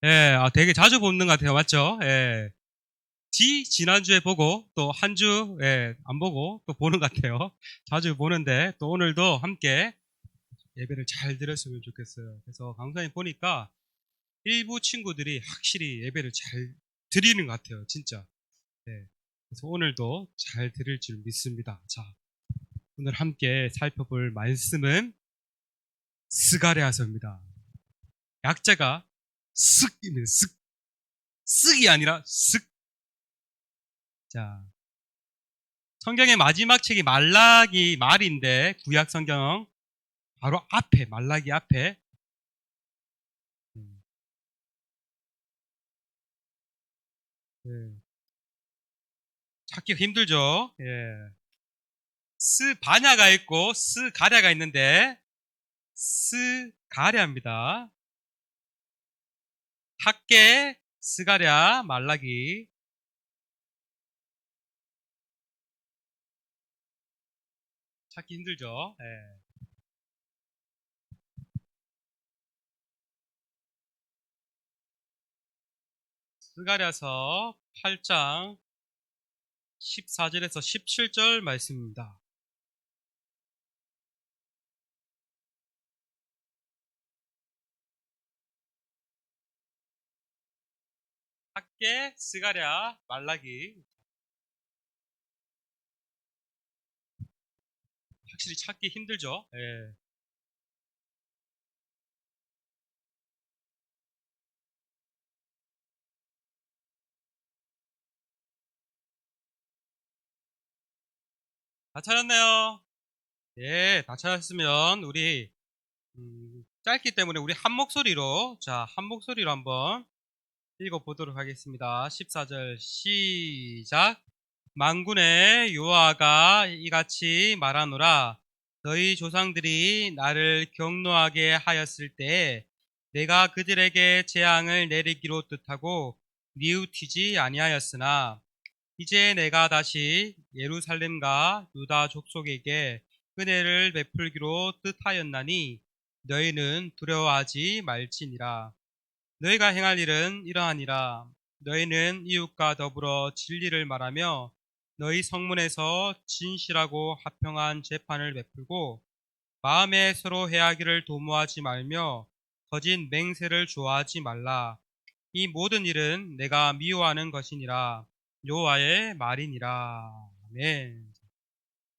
예, 되게 자주 보는 것 같아요. 맞죠? 예. 지난주에 보고 또 한 주, 예, 안 보고 또 보는 것 같아요. 자주 보는데 또 오늘도 함께 예배를 잘 드렸으면 좋겠어요. 그래서 강사님 보니까 일부 친구들이 확실히 예배를 잘 드리는 것 같아요. 진짜. 예. 그래서 오늘도 잘 드릴 줄 믿습니다. 자, 오늘 함께 살펴볼 말씀은 스가랴서입니다. 약자가 쓱입니다. 쓱. 쓱이 아니라 쓱. 자, 성경의 마지막 책이 말라기 말인데 구약 성경 바로 앞에 말라기 앞에 예, 찾기가 힘들죠. 예. 스바냐가 있고 스가랴가 있는데 스가랴입니다. 학계 스가랴 말라기 찾기 힘들죠. 예. 스가랴서 8장 14절에서 17절 말씀입니다. 학계 스가랴 말라기 확실히 찾기 힘들죠. 예. 다 찾았나요? 예, 다 찾았으면 우리 짧기 때문에 우리 한 목소리로 한 목소리로 한번 읽어보도록 하겠습니다. 14절 시작. 만군의 여호와가 이같이 말하노라. 너희 조상들이 나를 경노하게 하였을 때에 내가 그들에게 재앙을 내리기로 뜻하고 뉘우치지 아니하였으나 이제 내가 다시 예루살렘과 유다 족속에게 은혜를 베풀기로 뜻하였나니 너희는 두려워하지 말지니라. 너희가 행할 일은 이러하니라. 너희는 이웃과 더불어 진리를 말하며 너희 성문에서 진실하고 합평한 재판을 베풀고 마음에 서로 해하기를 도모하지 말며 거짓 맹세를 좋아하지 말라. 이 모든 일은 내가 미워하는 것이니라. 여호와의 말이니라. 아멘.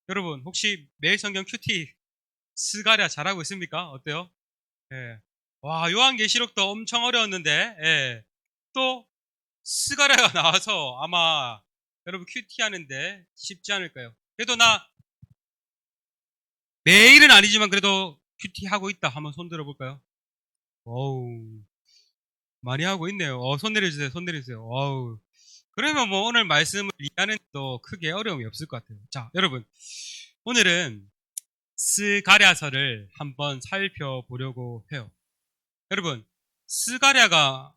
여러분 혹시 매일 성경 큐티 스가랴 잘하고 있습니까? 어때요? 예. 와, 요한계시록도 엄청 어려웠는데, 예. 또, 스가랴가 나와서 아마 여러분 큐티 하는데 쉽지 않을까요? 그래도 나 매일은 아니지만 그래도 큐티 하고 있다. 한번 손 들어볼까요? 어우, 많이 하고 있네요. 손 내려주세요. 손 내려주세요. 어우. 그러면 뭐 오늘 말씀을 이해하는 또 크게 어려움이 없을 것 같아요. 자, 여러분. 오늘은 스가랴서를 한번 살펴보려고 해요. 여러분, 스가랴가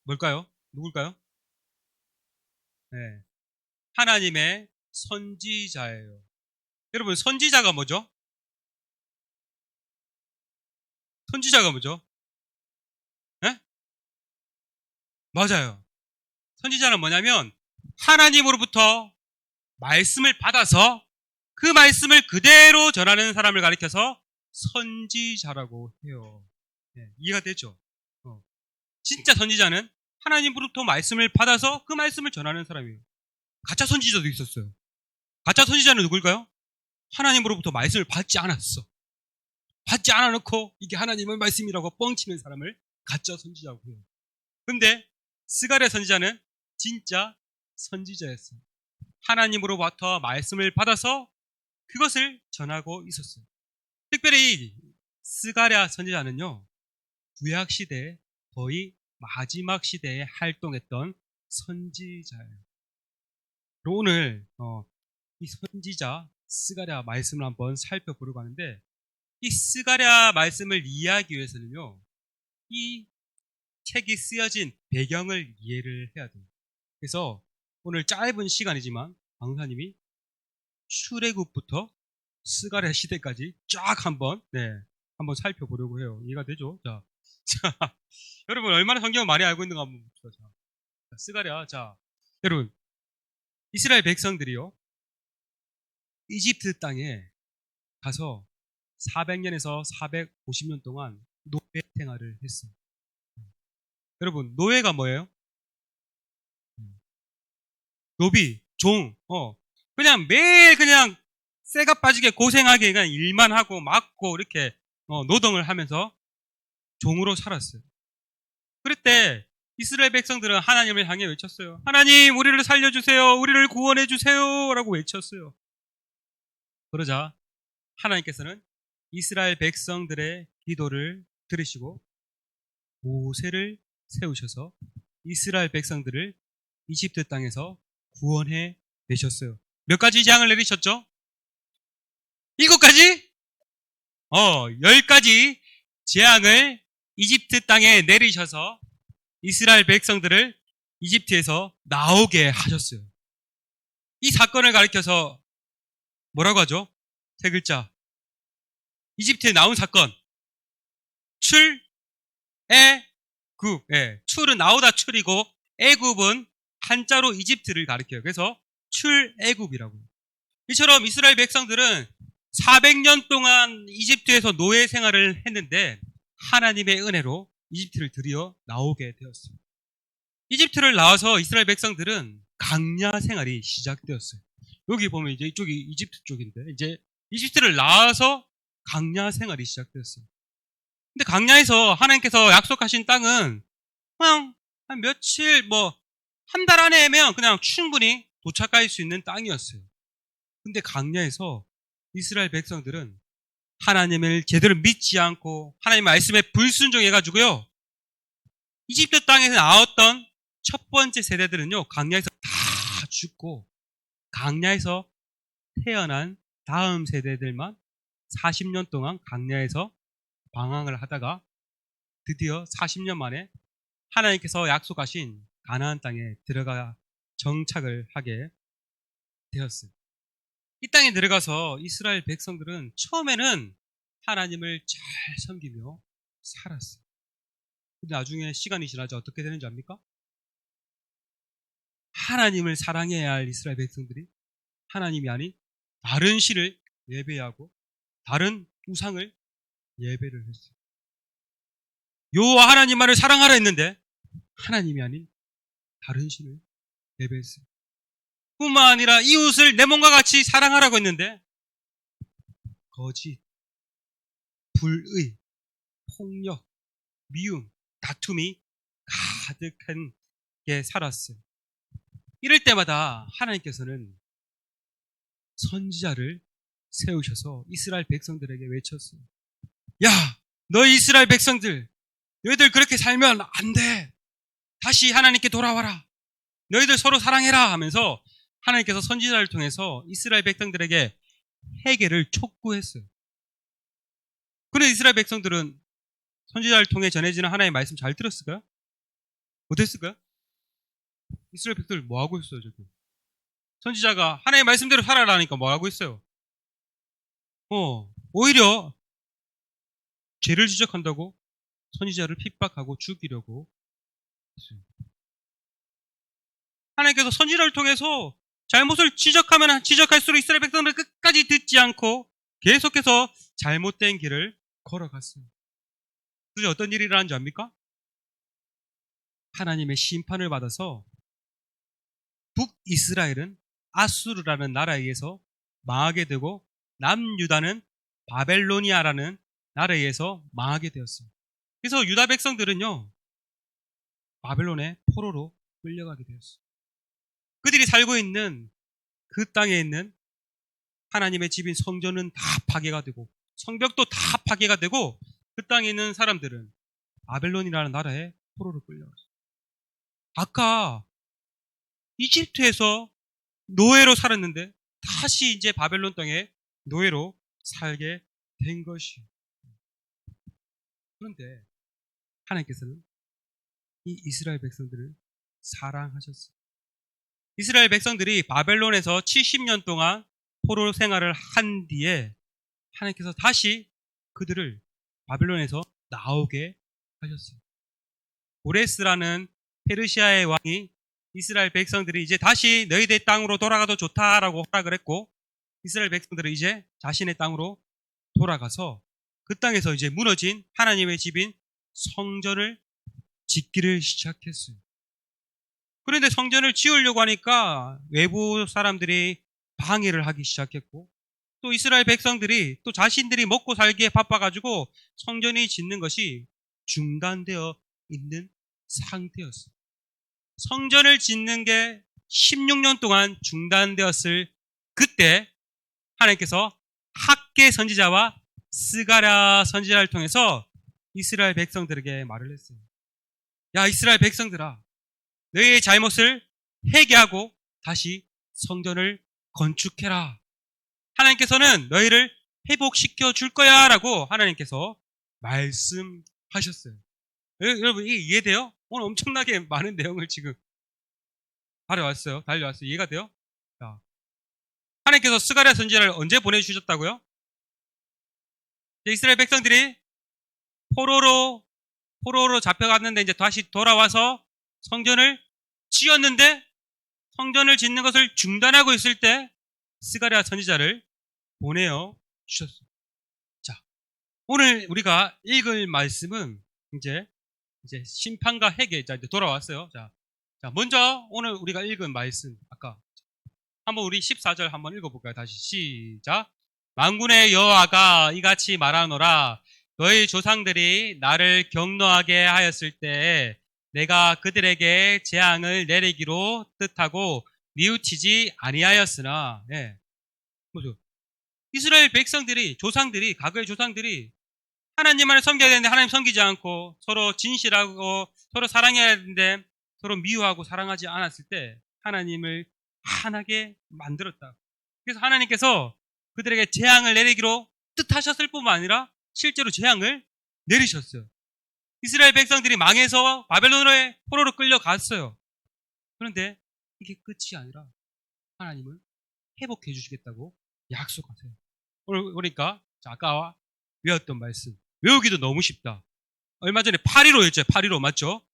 뭘까요? 누굴까요? 네. 하나님의 선지자예요. 여러분, 선지자가 뭐죠? 선지자가 뭐죠? 네? 맞아요. 선지자는 뭐냐면, 하나님으로부터 말씀을 받아서 그 말씀을 그대로 전하는 사람을 가리켜서 선지자라고 해요. 네, 이해가 되죠? 진짜 선지자는 하나님으로부터 말씀을 받아서 그 말씀을 전하는 사람이에요. 가짜 선지자도 있었어요. 가짜 선지자는 누굴까요? 하나님으로부터 말씀을 받지 않았어. 받지 않아놓고 이게 하나님의 말씀이라고 뻥치는 사람을 가짜 선지자고 해요. 근데 스가랴 선지자는 진짜 선지자였어요. 하나님으로부터 말씀을 받아서 그것을 전하고 있었어요. 특별히 스가랴 선지자는요, 구약 시대 거의 마지막 시대에 활동했던 선지자예요. 오늘 이 선지자 스가랴 말씀을 한번 살펴보려고 하는데, 이 스가랴 말씀을 이해하기 위해서는요, 이 책이 쓰여진 배경을 이해를 해야 돼요. 그래서 오늘 짧은 시간이지만 강사님이 출애굽부터 스가랴 시대까지 쫙 한번 살펴보려고 해요. 이해가 되죠? 자, 자, 여러분 얼마나 성경을 많이 알고 있는가 한번 봅시다. 자, 스가랴. 자, 여러분 이스라엘 백성들이요 이집트 땅에 가서 400년에서 450년 동안 노예 생활을 했어요. 여러분 노예가 뭐예요? 노비, 종, 그냥 매일 그냥 쇠가 빠지게 고생하게 그냥 일만 하고 맞고 이렇게 노동을 하면서 종으로 살았어요. 그럴 때 이스라엘 백성들은 하나님을 향해 외쳤어요. 하나님, 우리를 살려주세요. 우리를 구원해주세요. 라고 외쳤어요. 그러자 하나님께서는 이스라엘 백성들의 기도를 들으시고 모세를 세우셔서 이스라엘 백성들을 이집트 땅에서 구원해 내셨어요. 몇 가지 재앙을 내리셨죠? 7가지? 10가지 재앙을 이집트 땅에 내리셔서 이스라엘 백성들을 이집트에서 나오게 하셨어요. 이 사건을 가리켜서 뭐라고 하죠? 3글자. 이집트에 나온 사건. 출애굽. 출은 나오다 출이고 애굽은 한자로 이집트를 가리켜요. 그래서 출애굽이라고 해요. 이처럼 이스라엘 백성들은 400년 동안 이집트에서 노예 생활을 했는데 하나님의 은혜로 이집트를 드디어 나오게 되었습니다. 이집트를 나와서 이스라엘 백성들은 강야 생활이 시작되었어요. 여기 보면 이제 이쪽이 이집트 쪽인데 이제 이집트를 나와서 강야 생활이 시작되었어요. 근데 강야에서 하나님께서 약속하신 땅은 그냥 한 며칠 한 달 안에면 그냥 충분히 도착할 수 있는 땅이었어요. 근데 강야에서 이스라엘 백성들은 하나님을 제대로 믿지 않고 하나님 말씀에 불순종해가지고요. 이집트 땅에서 나왔던 첫 번째 세대들은요. 강야에서 다 죽고 강야에서 태어난 다음 세대들만 40년 동안 강야에서 방황을 하다가 드디어 40년 만에 하나님께서 약속하신 가나안 땅에 들어가 정착을 하게 되었어요. 이 땅에 들어가서 이스라엘 백성들은 처음에는 하나님을 잘 섬기며 살았어요. 근데 나중에 시간이 지나자 어떻게 되는지 압니까? 하나님을 사랑해야 할 이스라엘 백성들이 하나님이 아닌 다른 신을 예배하고 다른 우상을 예배를 했어요. 여호와 하나님만을 사랑하라 했는데 하나님이 아닌 다른 신을 예배했어요. 뿐만 아니라 이웃을 내 몸과 같이 사랑하라고 했는데 거짓, 불의, 폭력, 미움, 다툼이 가득한 게 살았어요. 이럴 때마다 하나님께서는 선지자를 세우셔서 이스라엘 백성들에게 외쳤어요. 야, 너희 이스라엘 백성들, 너희들 그렇게 살면 안 돼. 다시 하나님께 돌아와라. 너희들 서로 사랑해라 하면서 하나님께서 선지자를 통해서 이스라엘 백성들에게 회개를 촉구했어요. 그런데 이스라엘 백성들은 선지자를 통해 전해지는 하나님의 말씀 잘 들었을까요? 어땠을까요? 이스라엘 백성들 뭐 하고 있어요, 저기? 선지자가 하나님의 말씀대로 살아라니까 뭐 하고 있어요? 오히려 죄를 지적한다고 선지자를 핍박하고 죽이려고 했어요. 하나님께서 선지자를 통해서 잘못을 지적하면 지적할수록 이스라엘 백성들은 끝까지 듣지 않고 계속해서 잘못된 길을 걸어갔어요. 그래서 어떤 일이 일어난지 압니까? 하나님의 심판을 받아서 북이스라엘은 아수르라는 나라에 의해서 망하게 되고 남유다는 바벨로니아라는 나라에 의해서 망하게 되었어요. 그래서 유다 백성들은요 바벨론의 포로로 끌려가게 되었어요. 그들이 살고 있는 그 땅에 있는 하나님의 집인 성전은 다 파괴가 되고 성벽도 다 파괴가 되고 그 땅에 있는 사람들은 바벨론이라는 나라에 포로로 끌려갔어요. 아까 이집트에서 노예로 살았는데 다시 이제 바벨론 땅에 노예로 살게 된 것이에요. 그런데 하나님께서는 이 이스라엘 백성들을 사랑하셨어요. 이스라엘 백성들이 바벨론에서 70년 동안 포로 생활을 한 뒤에 하나님께서 다시 그들을 바벨론에서 나오게 하셨어요. 고레스라는 페르시아의 왕이 이스라엘 백성들이 이제 다시 너희들 땅으로 돌아가도 좋다라고 허락을 했고, 이스라엘 백성들은 이제 자신의 땅으로 돌아가서 그 땅에서 이제 무너진 하나님의 집인 성전을 짓기를 시작했어요. 그런데 성전을 지으려고 하니까 외부 사람들이 방해를 하기 시작했고, 또 이스라엘 백성들이 또 자신들이 먹고 살기에 바빠가지고 성전이 짓는 것이 중단되어 있는 상태였어요. 성전을 짓는 게 16년 동안 중단되었을 그때 하나님께서 학개 선지자와 스가랴 선지자를 통해서 이스라엘 백성들에게 말을 했어요. 야, 이스라엘 백성들아, 너희의 잘못을 회개하고 다시 성전을 건축해라. 하나님께서는 너희를 회복시켜 줄 거야 라고 하나님께서 말씀하셨어요. 여러분, 이게 이해돼요? 오늘 엄청나게 많은 내용을 지금 달려왔어요. 이해가 돼요? 자, 하나님께서 스가랴 선지자를 언제 보내주셨다고요? 이스라엘 백성들이 포로로 잡혀갔는데 이제 다시 돌아와서 성전을 지었는데, 성전을 짓는 것을 중단하고 있을 때 스가랴 선지자를 보내어 주셨어요. 자, 오늘 우리가 읽을 말씀은 이제 심판과 회개, 이제 돌아왔어요. 자, 먼저 오늘 우리가 읽은 말씀, 아까 한번 우리 14절 한번 읽어볼까요? 다시 시작. 만군의 여호와가 이같이 말하노라. 너희 조상들이 나를 경노하게 하였을 때 내가 그들에게 재앙을 내리기로 뜻하고 뉘우치지 아니하였으나, 뭐죠? 이스라엘 백성들이, 과거의 조상들이 하나님만을 섬겨야 되는데 하나님 섬기지 않고 서로 진실하고 서로 사랑해야 되는데 서로 미워하고 사랑하지 않았을 때 하나님을 한하게 만들었다. 그래서 하나님께서 그들에게 재앙을 내리기로 뜻하셨을 뿐만 아니라 실제로 재앙을 내리셨어요. 이스라엘 백성들이 망해서 바벨론의 포로로 끌려갔어요. 그런데 이게 끝이 아니라 하나님은 회복해 주시겠다고 약속하세요. 오늘 그러니까 아까 외웠던 말씀, 외우기도 너무 쉽다. 얼마 전에 8.15였죠. 8.15 맞죠?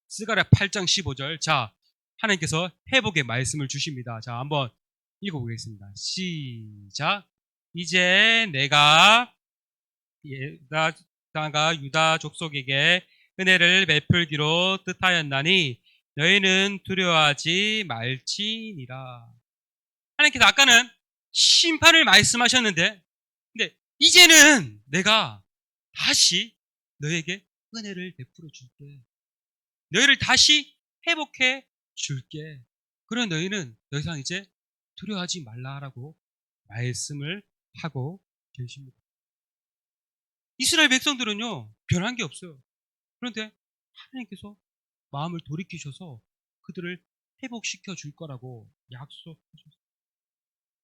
스가랴 8장 15절. 자, 하나님께서 회복의 말씀을 주십니다. 자, 한번 읽어보겠습니다. 시작. 이제 내가 유다 족속에게 은혜를 베풀기로 뜻하였나니 너희는 두려워하지 말지니라. 하나님께서 아까는 심판을 말씀하셨는데, 근데 이제는 내가 다시 너에게 은혜를 베풀어 줄게. 너희를 다시 회복해 줄게. 그래 너희는 더 이상 이제 두려워하지 말라라고 말씀을 하고 계십니다. 이스라엘 백성들은요, 변한 게 없어요. 그런데 하나님께서 마음을 돌이키셔서 그들을 회복시켜 줄 거라고 약속하셨어요.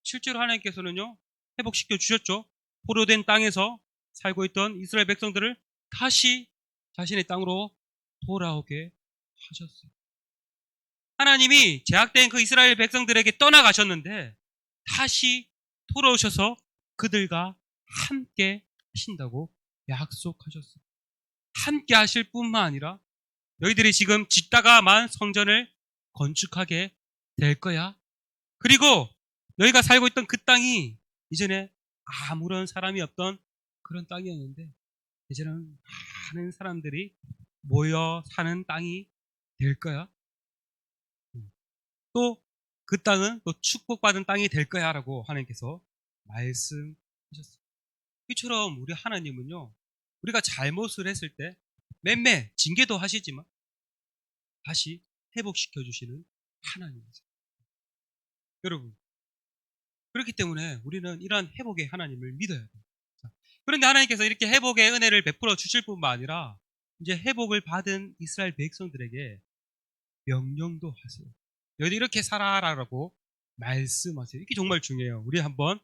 실제로 하나님께서는요, 회복시켜 주셨죠. 포로된 땅에서 살고 있던 이스라엘 백성들을 다시 자신의 땅으로 돌아오게 하셨어요. 하나님이 제약된 그 이스라엘 백성들에게 떠나가셨는데 다시 돌아오셔서 그들과 함께 하신다고 약속하셨어요. 함께 하실 뿐만 아니라 너희들이 지금 짓다가만 성전을 건축하게 될 거야. 그리고 너희가 살고 있던 그 땅이 이전에 아무런 사람이 없던 그런 땅이었는데 이제는 많은 사람들이 모여 사는 땅이 될 거야. 또 그 땅은 또 축복받은 땅이 될 거야 라고 하나님께서 말씀하셨어요. 이처럼 우리 하나님은요, 우리가 잘못을 했을 때 맴매 징계도 하시지만 다시 회복시켜 주시는 하나님이세요. 여러분, 그렇기 때문에 우리는 이러한 회복의 하나님을 믿어야 돼요. 그런데 하나님께서 이렇게 회복의 은혜를 베풀어 주실 뿐만 아니라 이제 회복을 받은 이스라엘 백성들에게 명령도 하세요. 너희들 이렇게 살아라라고 말씀하세요. 이게 정말 중요해요. 우리 한번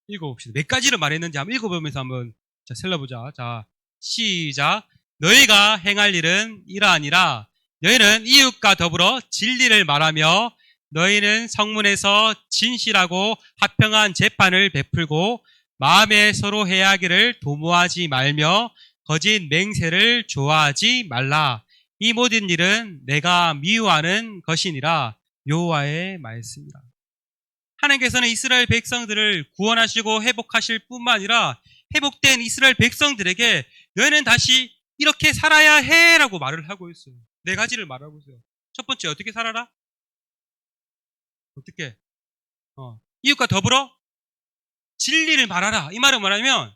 읽어봅시다. 몇 가지를 말했는지 한번 읽어보면서 한번 살려보자. 자, 시작. 너희가 행할 일은 이러하니라. 너희는 이웃과 더불어 진리를 말하며 너희는 성문에서 진실하고 합평한 재판을 베풀고 마음에 서로 해하기를 도모하지 말며 거짓 맹세를 좋아하지 말라. 이 모든 일은 내가 미워하는 것이니라. 여호와의 말씀이라. 하나님께서는 이스라엘 백성들을 구원하시고 회복하실 뿐만 아니라 회복된 이스라엘 백성들에게 너희는 다시 이렇게 살아야 해 라고 말을 하고 있어요. 네 가지를 말하고 있어요. 첫 번째, 어떻게 살아라? 어떻게? 이웃과 더불어 진리를 말하라. 이 말은 뭐냐면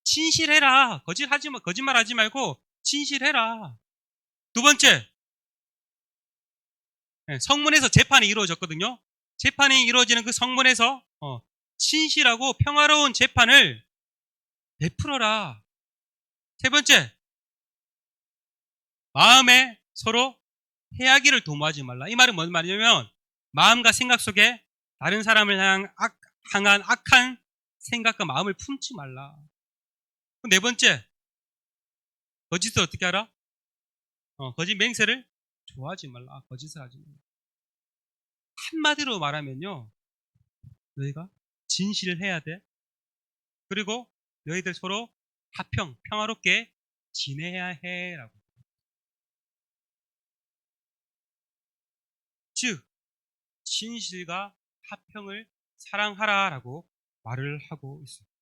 진실해라. 거짓말하지 말고 진실해라. 두 번째, 성문에서 재판이 이루어졌거든요. 재판이 이루어지는 그 성문에서 진실하고 평화로운 재판을 베풀어라. 세 번째, 마음에 서로 해하기를 도모하지 말라. 이 말은 뭔 말이냐면 마음과 생각 속에 다른 사람을 향한 악한 생각과 마음을 품지 말라. 네 번째, 거짓을 어떻게 하라? 거짓 맹세를 좋아하지 말라. 거짓을 하지 말라. 한마디로 말하면요, 너희가 진실을 해야 돼. 그리고 너희들 서로 평화롭게 지내야 해 라고. 즉 진실과 화평을 사랑하라 라고 말을 하고 있습니다.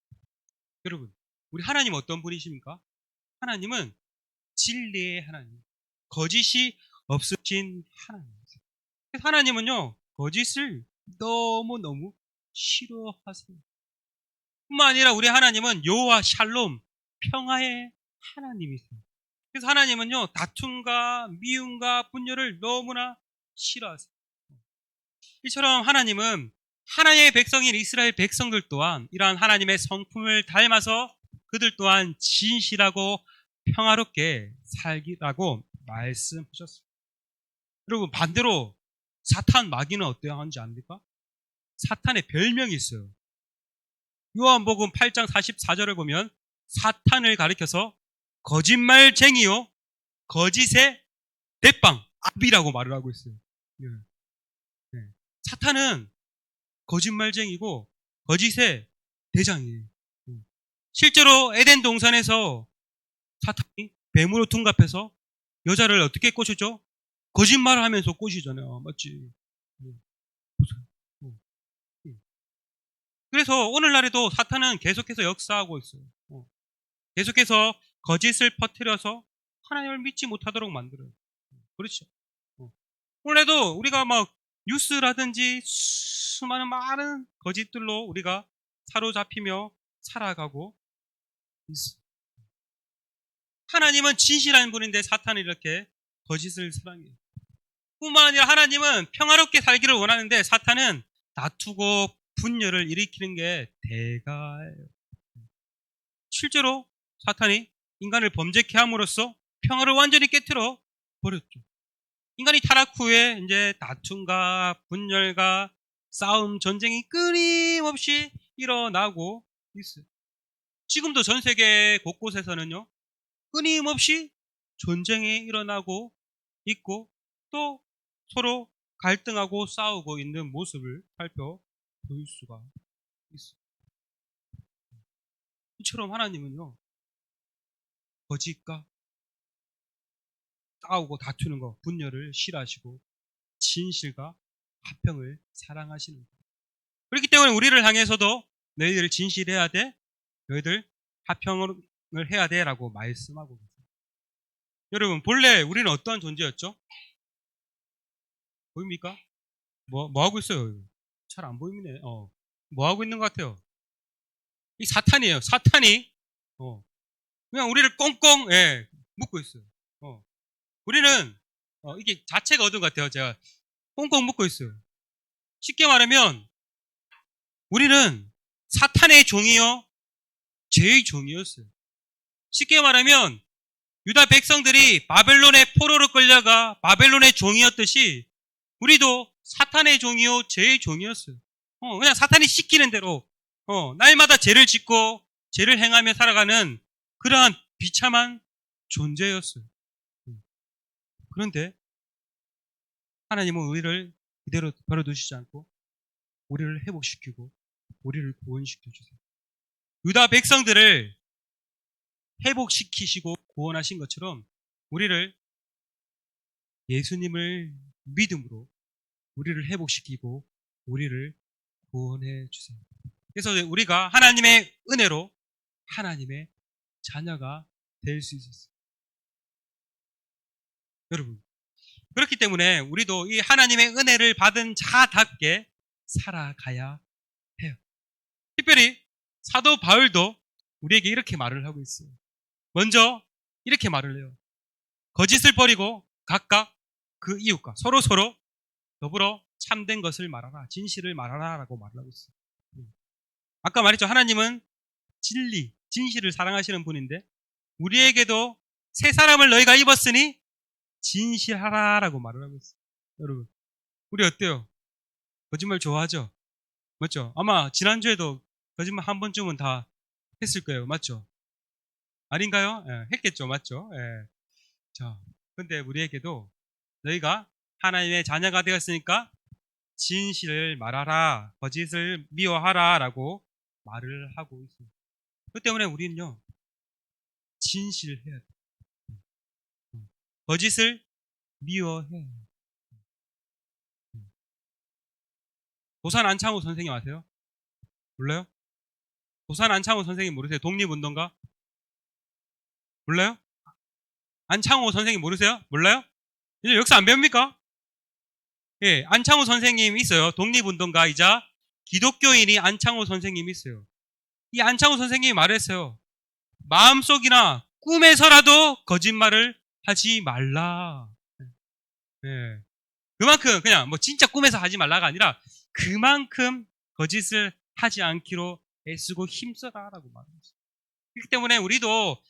여러분, 우리 하나님 어떤 분이십니까? 하나님은 진리의 하나님, 거짓이 없으신 하나님이세요. 하나님은요, 거짓을 너무너무 싫어하세요. 뿐만 아니라 우리 하나님은 여호와 샬롬, 평화의 하나님이세요. 그래서 하나님은요, 다툼과 미움과 분열을 너무나 싫어하세요. 이처럼 하나님은 하나님의 백성인 이스라엘 백성들 또한 이러한 하나님의 성품을 닮아서 그들 또한 진실하고 평화롭게 살기라고 말씀하셨습니다. 여러분, 반대로 사탄 마귀는 어떠한 하는지 압니까? 사탄의 별명이 있어요. 요한복음 8장 44절을 보면 사탄을 가리켜서 거짓말쟁이요 거짓의 대빵 압이라고 말을 하고 있어요. 네. 사탄은 거짓말쟁이고 거짓의 대장이에요. 실제로 에덴 동산에서 사탄이 뱀으로 둔갑해서 여자를 어떻게 꼬셨죠? 거짓말을 하면서 꼬시잖아요. 맞지? 그래서 오늘날에도 사탄은 계속해서 역사하고 있어요. 계속해서 거짓을 퍼뜨려서 하나님을 믿지 못하도록 만들어요. 그렇죠? 오늘도 우리가 막 뉴스라든지 수많은 많은 거짓들로 우리가 사로잡히며 살아가고 있어요. 하나님은 진실한 분인데 사탄은 이렇게 거짓을 사랑해요. 뿐만 아니라 하나님은 평화롭게 살기를 원하는데 사탄은 다투고 분열을 일으키는 게 대가예요. 실제로 사탄이 인간을 범죄케 함으로써 평화를 완전히 깨트려 버렸죠. 인간이 타락 후에 이제 다툼과 분열과 싸움, 전쟁이 끊임없이 일어나고 있어요. 지금도 전 세계 곳곳에서는요, 끊임없이 전쟁이 일어나고 있고 또 서로 갈등하고 싸우고 있는 모습을 살펴볼 수가 있어요. 이처럼 하나님은요, 거짓과 싸우고 다투는 것, 분열을 싫어하시고 진실과 화평을 사랑하시는 것. 그렇기 때문에 우리를 향해서도 너희들 진실해야 돼, 너희들 화평을 해야 돼 라고 말씀하고 계세요. 여러분, 본래 우리는 어떠한 존재였죠? 보입니까? 뭐 하고 있어요? 잘 안 보이네. 뭐 하고 있는 것 같아요? 이 사탄이에요. 사탄이 그냥 우리를 꽁꽁 묶고 있어요. 우리는 이게 자체가 어두운 것 같아요. 제가 꽁꽁 묶고 있어요. 쉽게 말하면 우리는 사탄의 종이요 죄의 종이었어요. 쉽게 말하면 유다 백성들이 바벨론의 포로로 끌려가 바벨론의 종이었듯이 우리도 사탄의 종이요 죄의 종이었어요. 그냥 사탄이 시키는 대로 날마다 죄를 짓고 죄를 행하며 살아가는 그러한 비참한 존재였어요. 그런데 하나님은 우리를 그대로 버려두시지 않고 우리를 회복시키고 우리를 구원시켜 주세요. 유다 백성들을 회복시키시고 구원하신 것처럼 우리를 예수님을 믿음으로 우리를 회복시키고 우리를 구원해 주세요. 그래서 우리가 하나님의 은혜로 하나님의 자녀가 될 수 있었어요. 여러분, 그렇기 때문에 우리도 이 하나님의 은혜를 받은 자답게 살아가야 해요. 특별히 사도 바울도 우리에게 이렇게 말을 하고 있어요. 먼저 이렇게 말을 해요. 거짓을 버리고 각각 그 이웃과 서로 더불어 참된 것을 말하라, 진실을 말하라 라고 말을 하고 있어요. 아까 말했죠. 하나님은 진리, 진실을 사랑하시는 분인데 우리에게도 새 사람을 너희가 입었으니 진실하라라고 말을 하고 있어요. 여러분, 우리 어때요? 거짓말 좋아하죠? 맞죠? 아마 지난주에도 거짓말 한 번쯤은 다 했을 거예요. 맞죠? 아닌가요? 예, 했겠죠. 맞죠? 예. 자, 근데 우리에게도 너희가 하나님의 자녀가 되었으니까 진실을 말하라, 거짓을 미워하라 라고 말을 하고 있어요. 그 때문에 우리는요, 진실을 해야 돼요. 거짓을 미워해야 해요. 도산 안창호 선생님 아세요? 몰라요? 도산 안창호 선생님 모르세요? 독립운동가? 몰라요? 안창호 선생님 모르세요? 몰라요? 이제 역사 안 배웁니까? 예, 안창호 선생님 있어요. 독립운동가이자 기독교인이 안창호 선생님이 있어요. 이 안창호 선생님이 말했어요. 마음속이나 꿈에서라도 거짓말을 하지 말라. 예. 그만큼 그냥 뭐 진짜 꿈에서 하지 말라가 아니라 그만큼 거짓을 하지 않기로 애쓰고 힘써라라고 말했어요. 그렇기 때문에 우리도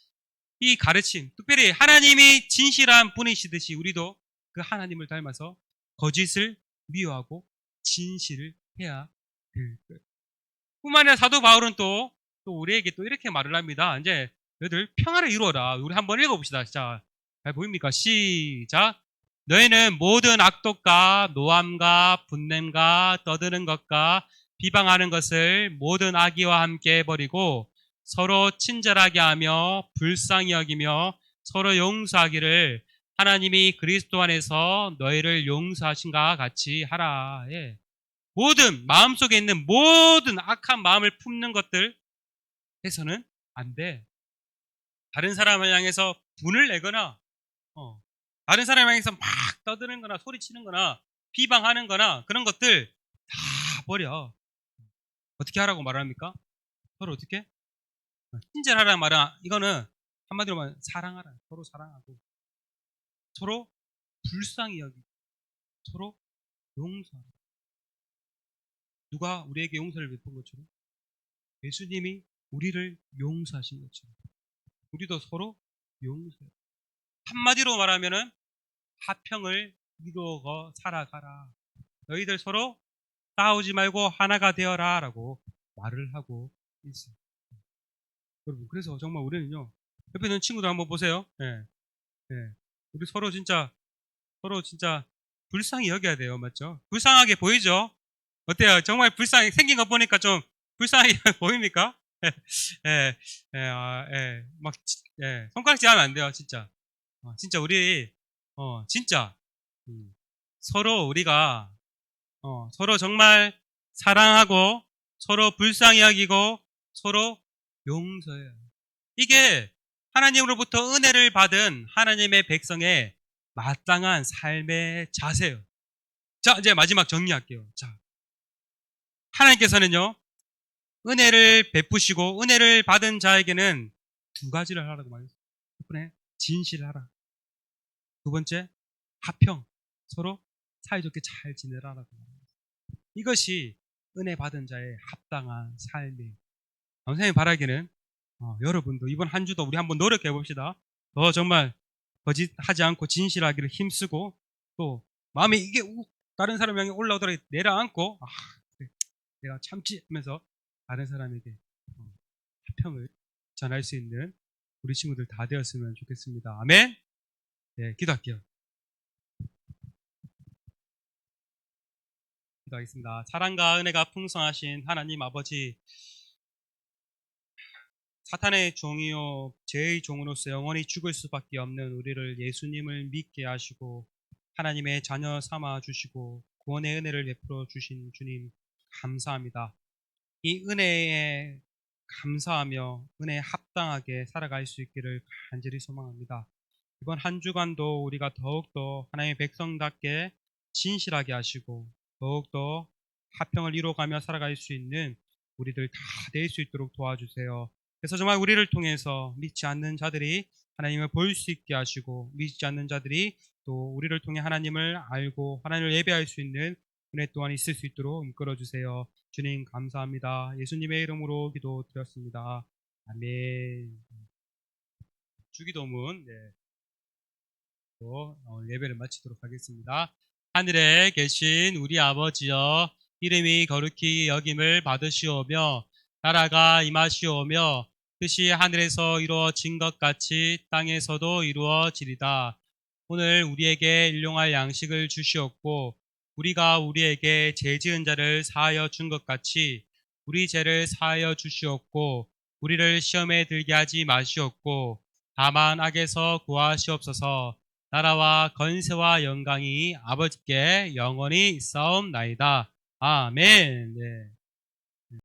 이 가르침, 특별히 하나님이 진실한 분이시듯이 우리도 그 하나님을 닮아서 거짓을 미워하고 진실을 해야 될 거예요. 뿐만 아니라 사도 바울은 또 우리에게 또 이렇게 말을 합니다. 이제 너희들 평화를 이루어라. 우리 한번 읽어봅시다. 자, 잘 보입니까? 시작. 너희는 모든 악독과 노함과 분냄과 떠드는 것과 비방하는 것을 모든 악의와 함께 버리고 서로 친절하게 하며 불쌍히 여기며 서로 용서하기를 하나님이 그리스도 안에서 너희를 용서하신가 같이 하라. 예. 모든 마음속에 있는 모든 악한 마음을 품는 것들 해서는 안 돼. 다른 사람을 향해서 분을 내거나 다른 사람을 향해서 막 떠드는 거나 소리치는 거나 비방하는 거나 그런 것들 다 버려. 어떻게 하라고 말합니까? 서로 어떻게? 친절하라는 말은 이거는 한마디로 말하면 사랑하라. 서로 사랑하고 서로 불쌍히 여기고 서로 용서하라. 누가 우리에게 용서를 베푼 것처럼 예수님이 우리를 용서하신 것처럼 우리도 서로 용서해. 한마디로 말하면은 화평을 이루어 살아가라. 너희들 서로 싸우지 말고 하나가 되어라 라고 말을 하고 있어요. 여러분, 그래서 정말 우리는요, 옆에 있는 친구들 한번 보세요. 예, 예. 우리 서로 진짜 불쌍히 여겨야 돼요. 맞죠? 불쌍하게 보이죠? 어때요? 정말 불쌍히 생긴 거 보니까 좀 불쌍하게 보입니까? 예, 예, 막, 손가락질 하면 안 돼요, 진짜. 진짜 우리, 진짜, 서로 우리가, 서로 정말 사랑하고, 서로 불쌍히 여기고, 서로 용서해요. 이게 하나님으로부터 은혜를 받은 하나님의 백성의 마땅한 삶의 자세예요. 자, 이제 마지막 정리할게요. 자, 하나님께서는요, 은혜를 베푸시고 은혜를 받은 자에게는 두 가지를 하라고 말했어요. 첫 번째, 진실하라. 두 번째, 화평. 서로 사이좋게 잘 지내라라고 말했어요. 이것이 은혜 받은 자의 합당한 삶이에요. 선생님 바라기는 여러분도 이번 한 주도 우리 한번 노력해 봅시다. 더 정말 거짓하지 않고 진실하기를 힘쓰고 또 마음에 이게 다른 사람 향해 올라오더라도 내려앉고 그래, 내가 참지 하면서 다른 사람에게 화평을 전할 수 있는 우리 친구들 다 되었으면 좋겠습니다. 아멘. 네, 기도할게요. 기도하겠습니다. 사랑과 은혜가 풍성하신 하나님 아버지, 사탄의 종이요 죄의 종으로서 영원히 죽을 수밖에 없는 우리를 예수님을 믿게 하시고 하나님의 자녀 삼아 주시고 구원의 은혜를 베풀어 주신 주님 감사합니다. 이 은혜에 감사하며 은혜에 합당하게 살아갈 수 있기를 간절히 소망합니다. 이번 한 주간도 우리가 더욱더 하나님의 백성답게 진실하게 하시고 더욱더 화평을 이루어가며 살아갈 수 있는 우리들 다 될 수 있도록 도와주세요. 그래서 정말 우리를 통해서 믿지 않는 자들이 하나님을 볼 수 있게 하시고 믿지 않는 자들이 또 우리를 통해 하나님을 알고 하나님을 예배할 수 있는 은혜 또한 있을 수 있도록 이끌어 주세요. 주님 감사합니다. 예수님의 이름으로 기도드렸습니다. 아멘. 주기도문 또 예배를 마치도록 하겠습니다. 하늘에 계신 우리 아버지여 이름이 거룩히 여김을 받으시오며 나라가 임하시오며 뜻이 하늘에서 이루어진 것 같이 땅에서도 이루어지리다. 오늘 우리에게 일용할 양식을 주시옵고 우리가 우리에게 죄 지은 자를 사하여 준 것 같이 우리 죄를 사하여 주시옵고 우리를 시험에 들게 하지 마시옵고 다만 악에서 구하시옵소서. 나라와 건세와 영광이 아버지께 영원히 있사옵나이다. 아멘. 네.